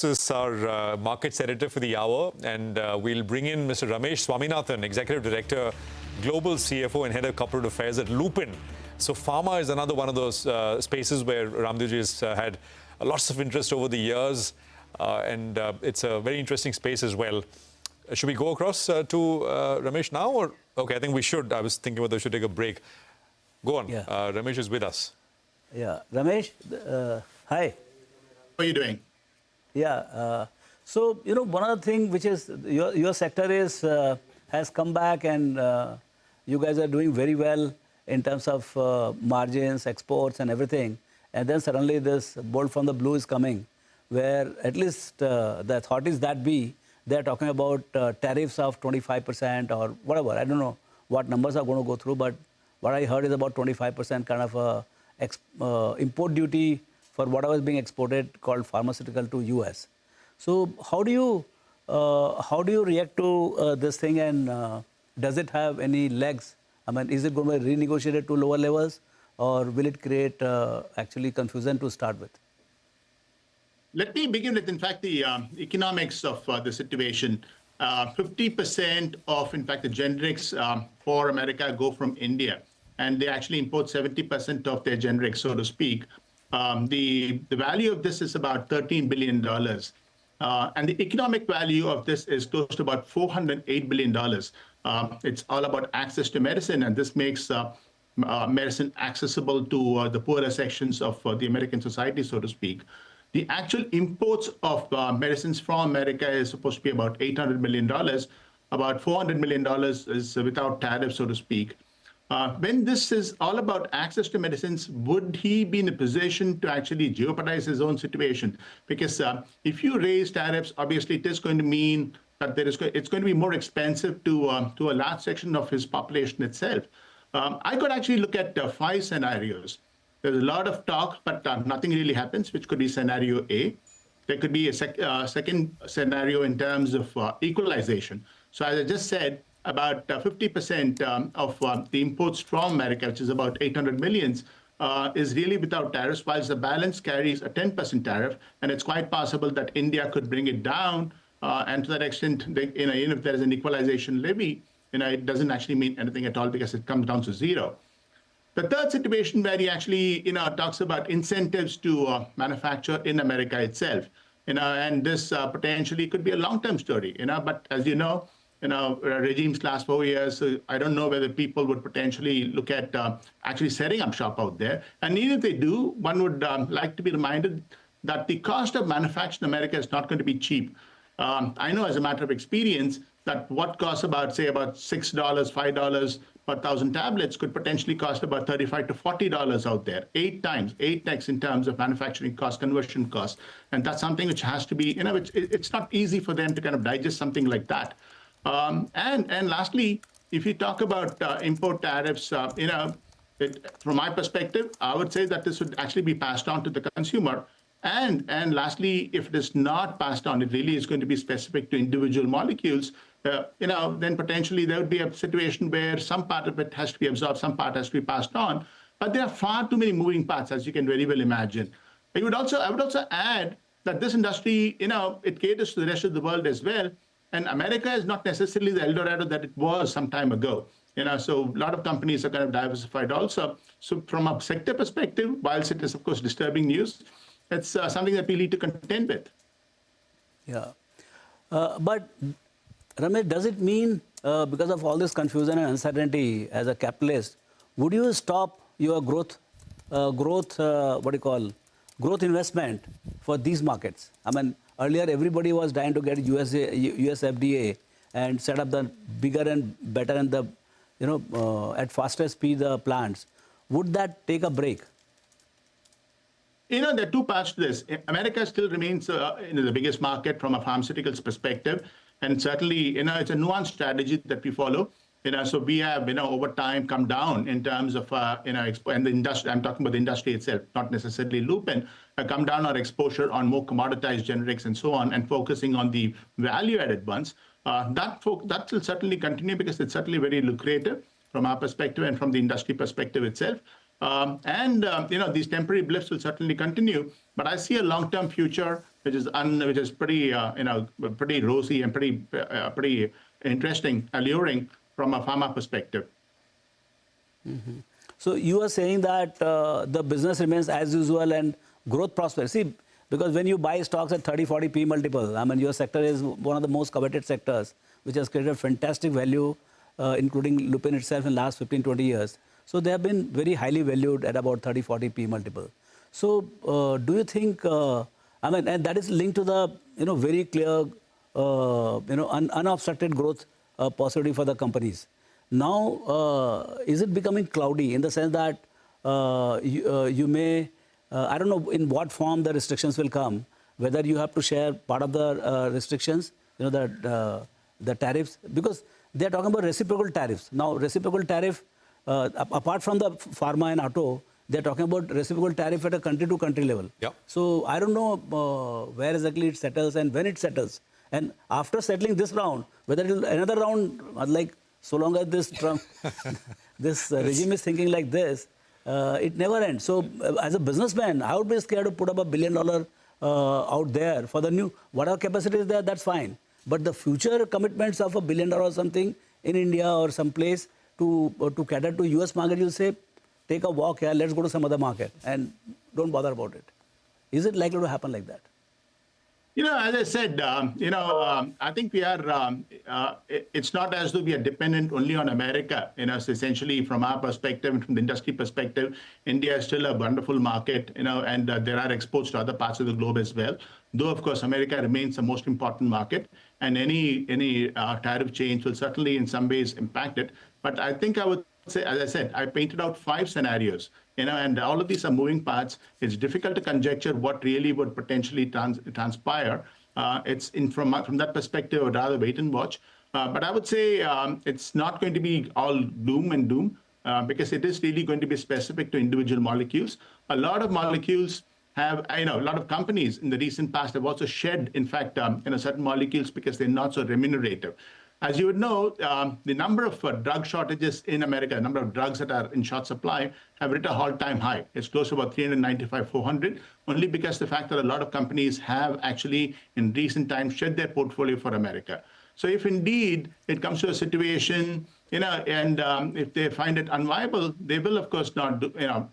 us is our markets editor for the hour, and we'll bring in Mr. Ramesh Swaminathan, Executive Director, Global CFO and Head of Corporate Affairs at Lupin. So pharma is another one of those spaces where Ramdevji has had lots of interest over the years, and it's a very interesting space as well. Should we go across to Ramesh now? Or okay, I think we should. I was thinking whether we should take a break. Go on. Yeah. Ramesh is with us. Yeah. Ramesh, hi. How are you doing? Yeah. So, you know, one of the things which is your sector is has come back, and you guys are doing very well in terms of margins, exports and everything. And then suddenly this bolt from the blue is coming, where at least the authorities that be, they're talking about tariffs of 25% or whatever. I don't know what numbers are going to go through, but what I heard is about 25% kind of import duty for whatever is being exported called pharmaceutical to US. So how do you react to this thing, and does it have any legs? I mean, is it going to be renegotiated to lower levels, or will it create actually confusion to start with? Let me begin with, in fact, the economics of the situation. 50% of, in fact, the generics for America go from India, and they actually import 70% of their generics, so to speak. The value of this is about $13 billion. And the economic value of this is close to about $408 billion. It's all about access to medicine, and this makes medicine accessible to the poorer sections of the American society, so to speak. The actual imports of medicines from America is supposed to be about $800 million. About $400 million is without tariffs, so to speak. When this is all about access to medicines, would he be in a position to actually jeopardize his own situation? Because if you raise tariffs, obviously it is going to mean that it's going to be more expensive to a large section of his population itself. I could actually look at 5 scenarios. There's a lot of talk, but nothing really happens, which could be scenario A. There could be a second scenario in terms of equalization. So as I just said, about 50% of the imports from America, which is about 800 millions, is really without tariffs, whilst the balance carries a 10% tariff. And it's quite possible that India could bring it down. And to that extent, even if there is an equalization levy, it doesn't actually mean anything at all because it comes down to zero. The third situation where he actually, talks about incentives to manufacture in America itself, and this potentially could be a long-term story, but as regimes last 4 years, so I don't know whether people would potentially look at actually setting up shop out there. And even if they do, one would like to be reminded that the cost of manufacturing in America is not going to be cheap. I know as a matter of experience that what costs about, say, about $6, $5 per 1,000 tablets could potentially cost about $35 to $40 out there, 8x in terms of manufacturing cost, conversion cost. And that's something which has to be, it's not easy for them to kind of digest something like that. And lastly, if you talk about import tariffs, from my perspective, I would say that this would actually be passed on to the consumer. And lastly, if it is not passed on, it really is going to be specific to individual molecules, then potentially there would be a situation where some part of it has to be absorbed, some part has to be passed on. But there are far too many moving parts, as you can very well imagine. I would also add that this industry, it caters to the rest of the world as well. And America is not necessarily the El Dorado that it was some time ago. So a lot of companies are kind of diversified also. So from a sector perspective, whilst it is, of course, disturbing news, it's something that we need to contend with. Yeah. But, Ramesh, does it mean, because of all this confusion and uncertainty as a capitalist, would you stop your growth investment for these markets? I mean, earlier everybody was trying to get US FDA and set up the bigger and better and the, at faster speed the plants. Would that take a break? There are 2 parts to this. America still remains the biggest market from a pharmaceuticals perspective. And certainly, it's a nuanced strategy that we follow. So we have, over time come down in terms of, and the industry, I'm talking about the industry itself, not necessarily Lupin, come down our exposure on more commoditized generics and so on, and focusing on the value-added ones. That will certainly continue because it's certainly very lucrative from our perspective and from the industry perspective itself. These temporary blips will certainly continue. But I see a long-term future which is pretty pretty rosy and pretty interesting, alluring from a pharma perspective. So you are saying that the business remains as usual and growth prospects. See, because when you buy stocks at 30, 40 P multiple, I mean, your sector is one of the most coveted sectors, which has created fantastic value, including Lupin itself in the last 15, 20 years. So they have been very highly valued at about 30, 40 P multiple. So do you think, I mean, and that is linked to the, very clear, unobstructed growth possibility for the companies. Now, is it becoming cloudy in the sense that you may, I don't know in what form the restrictions will come, whether you have to share part of the restrictions, the tariffs, because they're talking about reciprocal tariffs. Now, reciprocal tariff, apart from the pharma and auto, they're talking about reciprocal tariff at a country-to-country level. Yep. So I don't know where exactly it settles and when it settles. And after settling this round, whether it will another round, like so long as this Trump, this regime is thinking like this, it never ends. So as a businessman, I would be scared to put up $1 billion out there for the new, whatever capacity is there, that's fine. But the future commitments of $1 billion or something in India or someplace to cater to US market, you'll say, take a walk here, let's go to some other market and don't bother about it. Is it likely to happen like that? As I said, I think we are, it's not as though we are dependent only on America. So essentially from our perspective and from the industry perspective, India is still a wonderful market, and there are exports to other parts of the globe as well. Though, of course, America remains the most important market, and any tariff change will certainly in some ways impact it. But I think I would say, as I said, I painted out 5 scenarios, and all of these are moving parts. It's difficult to conjecture what really would potentially transpire. From that perspective, I would rather wait and watch. But I would say it's not going to be all doom and doom because it is really going to be specific to individual molecules. A lot of molecules have, a lot of companies in the recent past have also shed, in fact, certain molecules because they're not so remunerative. As you would know, the number of drug shortages in America, the number of drugs that are in short supply, have hit a all-time high. It's close to about 395, 400, only because the fact that a lot of companies have actually, in recent times, shed their portfolio for America. So if indeed it comes to a situation, and if they find it unviable, they will, of course, not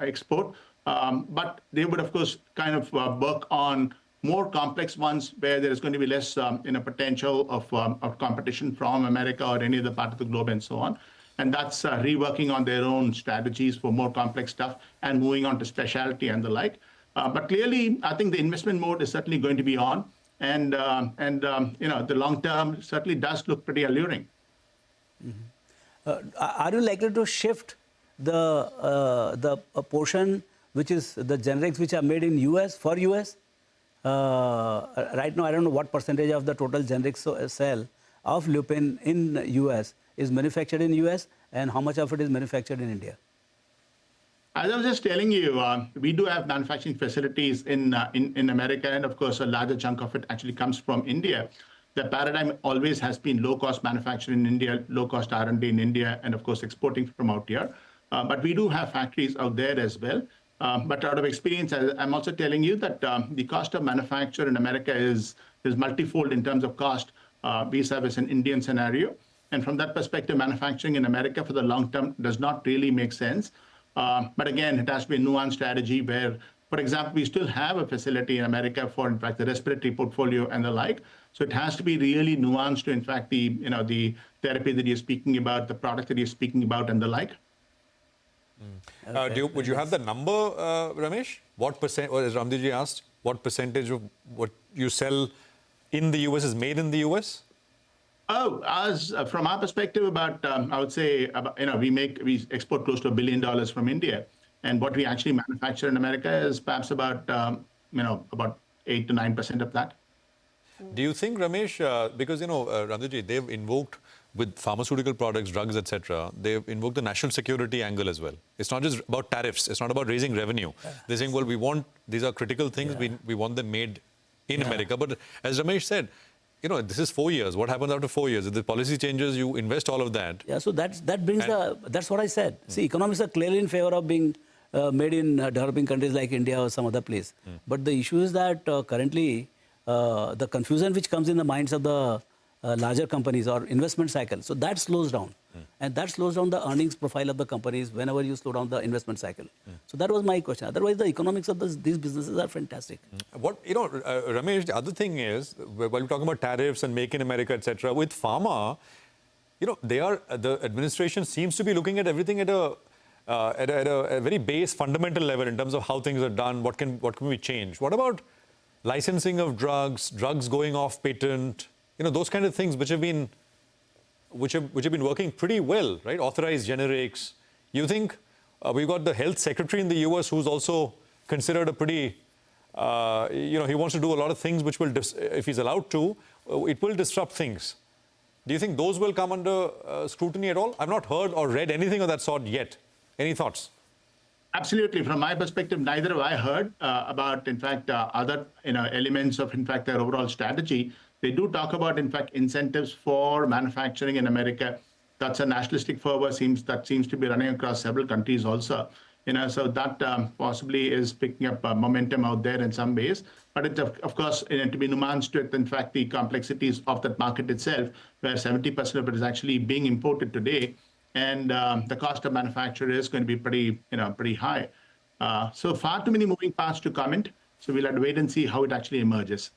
export, but they would, of course, kind of work on more complex ones where there is going to be less potential of competition from America or any other part of the globe and so on. And that's reworking on their own strategies for more complex stuff and moving on to specialty and the like. But clearly, I think the investment mode is certainly going to be on. And the long term certainly does look pretty alluring. Mm-hmm. Are you likely to shift the portion which is the generics which are made in US for US? Right now, I don't know what percentage of the total generics sale of Lupin in US is manufactured in US and how much of it is manufactured in India? As I was just telling you, we do have manufacturing facilities in America, and of course, a larger chunk of it actually comes from India. The paradigm always has been low-cost manufacturing in India, low-cost R&D in India, and of course, exporting from out here. But we do have factories out there as well. But out of experience, I'm also telling you that the cost of manufacture in America is multifold in terms of cost vis-a-vis an Indian scenario. And from that perspective, manufacturing in America for the long term does not really make sense. But again, it has to be a nuanced strategy where, for example, we still have a facility in America for, in fact, the respiratory portfolio and the like. So it has to be really nuanced to, in fact, the therapy that you're speaking about, the product that you're speaking about, and the like. Okay. Would you have the number, Ramesh? What percent, or as Ramdiji asked, what percentage of what you sell in the US is made in the US? Oh, from our perspective, about I would say we export close to $1 billion from India, and what we actually manufacture in America is perhaps about about 8 to 9% of that. Do you think, Ramesh, because Ramdiji, they've invoked with pharmaceutical products, drugs, etc., they've invoked the national security angle as well. It's not just about tariffs. It's not about raising revenue. They're saying, well, these are critical things. We want them made in America. But as Ramesh said, this is 4 years. What happens after 4 years? If the policy changes, you invest all of that. Yeah, so that brings that's what I said. See, economists are clearly in favor of being made in developing countries like India or some other place. But the issue is that currently the confusion which comes in the minds of the larger companies or investment cycle. So that slows down. And that slows down the earnings profile of the companies whenever you slow down the investment cycle. So that was my question. Otherwise, the economics of these businesses are fantastic. What, Ramesh, the other thing is, while we're talking about tariffs and Make in America, etc., with pharma, the administration seems to be looking at everything at a very base fundamental level in terms of how things are done, what can we change. What about licensing of drugs going off patent, those kind of things which have been working pretty well, right? Authorized generics. You think we've got the health secretary in the US who's also considered a pretty, he wants to do a lot of things which will, if he's allowed to, it will disrupt things. Do you think those will come under scrutiny at all? I've not heard or read anything of that sort yet. Any thoughts? Absolutely. From my perspective, neither have I heard about, in fact, other elements of, in fact, their overall strategy. They do talk about, in fact, incentives for manufacturing in America. That's a nationalistic fervor that seems to be running across several countries also. So that possibly is picking up momentum out there in some ways. But it's, of course, to be nuanced with, in fact, the complexities of that market itself, where 70% of it is actually being imported today. And the cost of manufacture is going to be pretty high. So far too many moving parts to comment. So we'll have to wait and see how it actually emerges.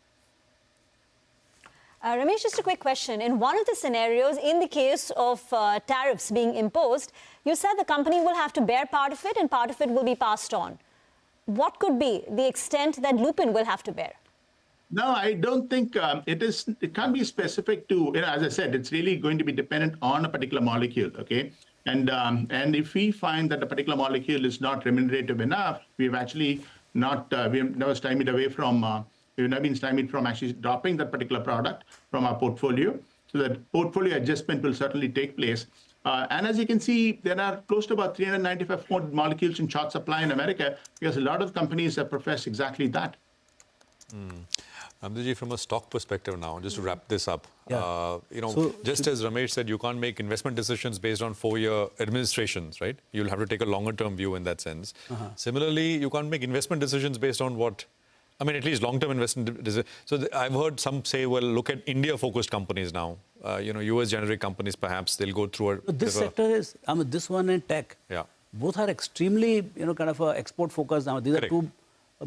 Ramesh, just a quick question. In one of the scenarios, in the case of tariffs being imposed, you said the company will have to bear part of it and part of it will be passed on. What could be the extent that Lupin will have to bear? No, I don't think it can't be specific to, as I said, it's really going to be dependent on a particular molecule, okay? And if we find that a particular molecule is not remunerative enough, we've actually not, we've never stymied away from, we've never been stymied from actually dropping that particular product from our portfolio. So that portfolio adjustment will certainly take place. And as you can see, there are close to about 395 molecules in short supply in America because a lot of companies have professed exactly that. Ramdev ji, from a stock perspective now, just to wrap this up, Yeah. just as Ramesh said, you can't make investment decisions based on 4-year administrations, right? You'll have to take a longer-term view in that sense. Similarly, you can't make investment decisions based on at least long-term investment decisions. So I've heard some say, well, look at India-focused companies now. US generic companies, perhaps, they'll go through This sector is, this one and tech, both are extremely, kind of export-focused now. These Correct. are two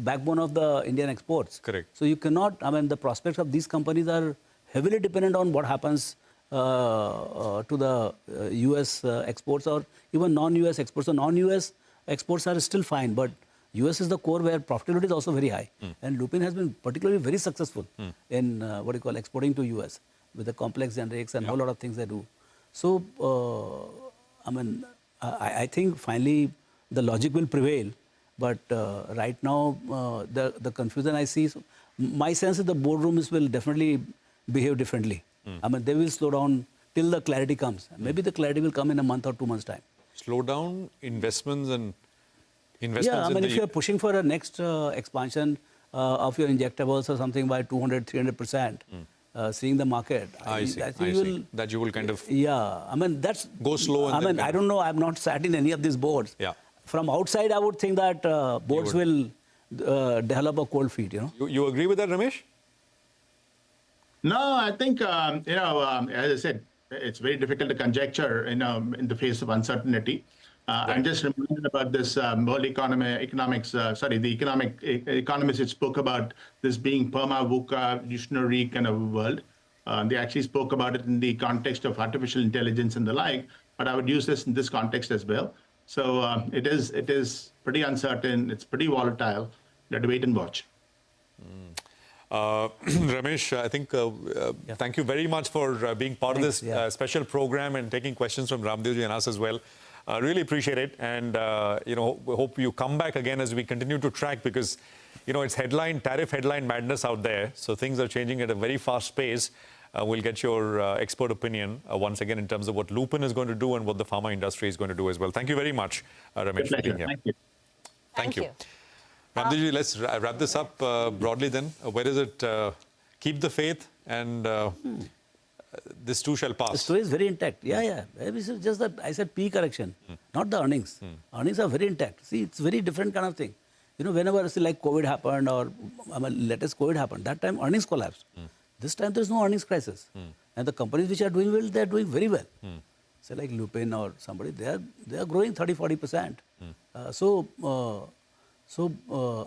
backbone of the Indian exports. Correct. So you cannot, the prospects of these companies are heavily dependent on what happens to the US exports or even non-US exports. So non-US exports are still fine, but US is the core where profitability is also very high. And Lupin has been particularly very successful in exporting to US with the complex generics and a whole lot of things they do. So, I think finally the logic will prevail. But right now, the confusion I see, my sense is the boardrooms will definitely behave differently. They will slow down till the clarity comes. Maybe the clarity will come in a month or 2 months' time. Slow down investments and Yeah, if you're pushing for a next expansion of your injectables or something by 200, 300%, seeing the market, I think that you will kind of that's go slow. And I don't know. I've not sat in any of these boards. Yeah. From outside, I would think that boards will develop a cold feet. You agree with that, Ramesh? No, I think as I said, it's very difficult to conjecture in the face of uncertainty. I'm just reminded about this whole economics. The economists that spoke about this being perma, VUCA, evolutionary kind of world. They actually spoke about it in the context of artificial intelligence and the like. But I would use this in this context as well. So it is pretty uncertain. It's pretty volatile. You have to wait and watch. Ramesh, I think thank you very much for being part of this special program and taking questions from Ramdev and us as well. Really appreciate it, and hope you come back again as we continue to track, because it's tariff headline madness out there. So things are changing at a very fast pace. We'll get your expert opinion once again in terms of what Lupin is going to do and what the pharma industry is going to do as well. Thank you very much, Ramesh, for being here. Thank you. Thank you. Ramdev, let's wrap this up broadly then. Where is it? Keep the faith, and this too shall pass. The story is very intact. Yeah. This is just that I said P correction, not the earnings. Earnings are very intact. See, it's very different kind of thing. You know, whenever say like COVID happened or latest COVID happened, that time earnings collapsed. This time there's no earnings crisis. And the companies which are doing well, they're doing very well. Say like Lupin or somebody, they are growing 30-40%.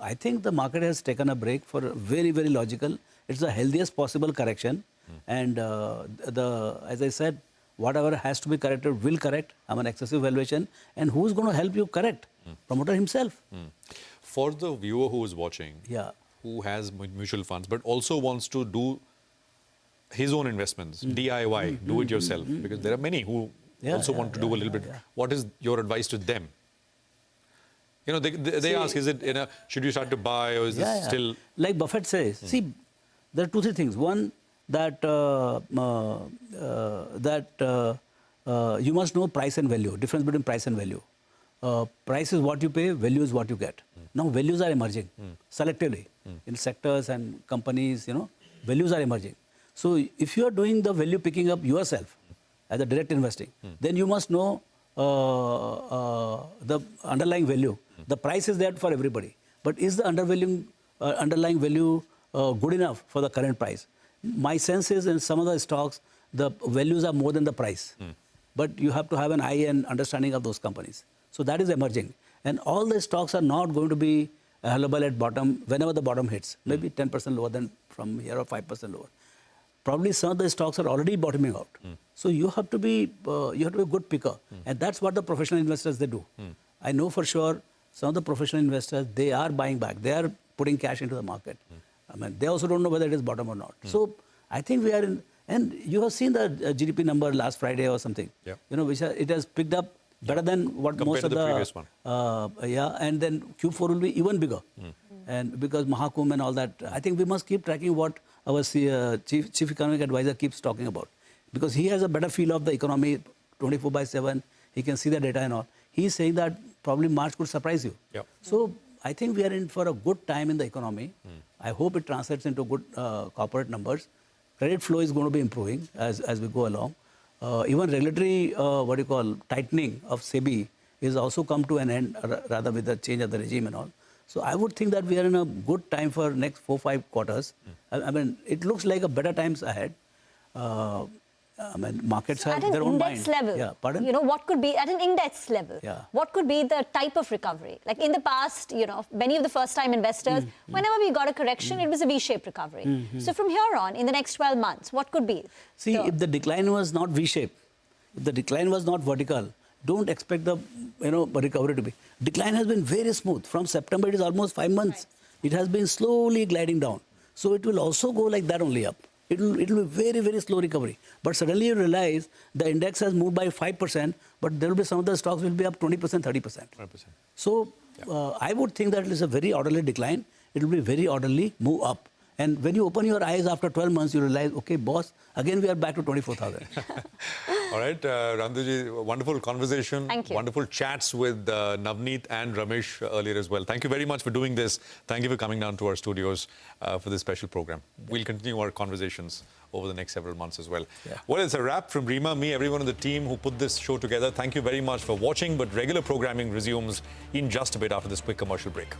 I think the market has taken a break for very, very logical. It's the healthiest possible correction. And as I said, whatever has to be corrected will correct. Excessive valuation. And who's going to help you correct? Promoter himself. For the viewer who is watching, who has mutual funds, but also wants to do his own investments, DIY, do it yourself, because there are many who also want to do a little bit. What is your advice to them? You know, they ask, is it, should you start to buy or is this still... Like Buffett says, see, there are 2-3 things. One, that you must know price and value, difference between price and value. Price is what you pay, value is what you get. Now values are emerging selectively in sectors and companies, you know, values are emerging. So if you are doing the value picking up yourself as a direct investing, then you must know the underlying value. The price is there for everybody. But is the underlying value good enough for the current price? My sense is in some of the stocks, the values are more than the price. But you have to have an eye and understanding of those companies. So that is emerging. And all the stocks are not going to be available at bottom whenever the bottom hits. Maybe 10% lower than from here or 5% lower. Probably some of the stocks are already bottoming out. So you have to be a good picker. And that's what the professional investors, they do. I know for sure some of the professional investors, they are buying back. They are putting cash into the market. They also don't know whether it is bottom or not. So I think we are in, and you have seen the GDP number last Friday or something. You know, which it has picked up better than what compared most of the previous one. And then Q4 will be even bigger. And because Mahakumbh and all that, I think we must keep tracking what our chief economic advisor keeps talking about. Because he has a better feel of the economy 24/7. He can see the data and all. He's saying that probably March could surprise you. So I think we are in for a good time in the economy. I hope it translates into good corporate numbers. Credit flow is going to be improving as we go along. Even regulatory, tightening of SEBI is also come to an end, rather with the change of the regime and all. So I would think that we are in a good time for next 4-5 quarters. It looks like a better times ahead. Markets have their own mind. At an index level, pardon? You know, what could be, at an index level, what could be the type of recovery? Like in the past, you know, many of the first-time investors, whenever we got a correction, it was a V-shaped recovery. So from here on, in the next 12 months, what could be? See, if the decline was not V-shaped, if the decline was not vertical, don't expect the recovery to be. Decline has been very smooth. From September, it is almost 5 months. It has been slowly gliding down. So it will also go like that only up. It will be very, very slow recovery. But suddenly you realize the index has moved by 5%, but there will be some of the stocks will be up 20%, 30%. So I would think that it is a very orderly decline. It will be very orderly move up. And when you open your eyes after 12 months, you realize, okay, boss, again we are back to 24,000. All right, Ramduji, wonderful conversation. Thank you. Wonderful chats with Navneet and Ramesh earlier as well. Thank you very much for doing this. Thank you for coming down to our studios for this special program. We'll continue our conversations over the next several months as well. Well, it's a wrap from Rima, me, everyone on the team who put this show together. Thank you very much for watching, but regular programming resumes in just a bit after this quick commercial break.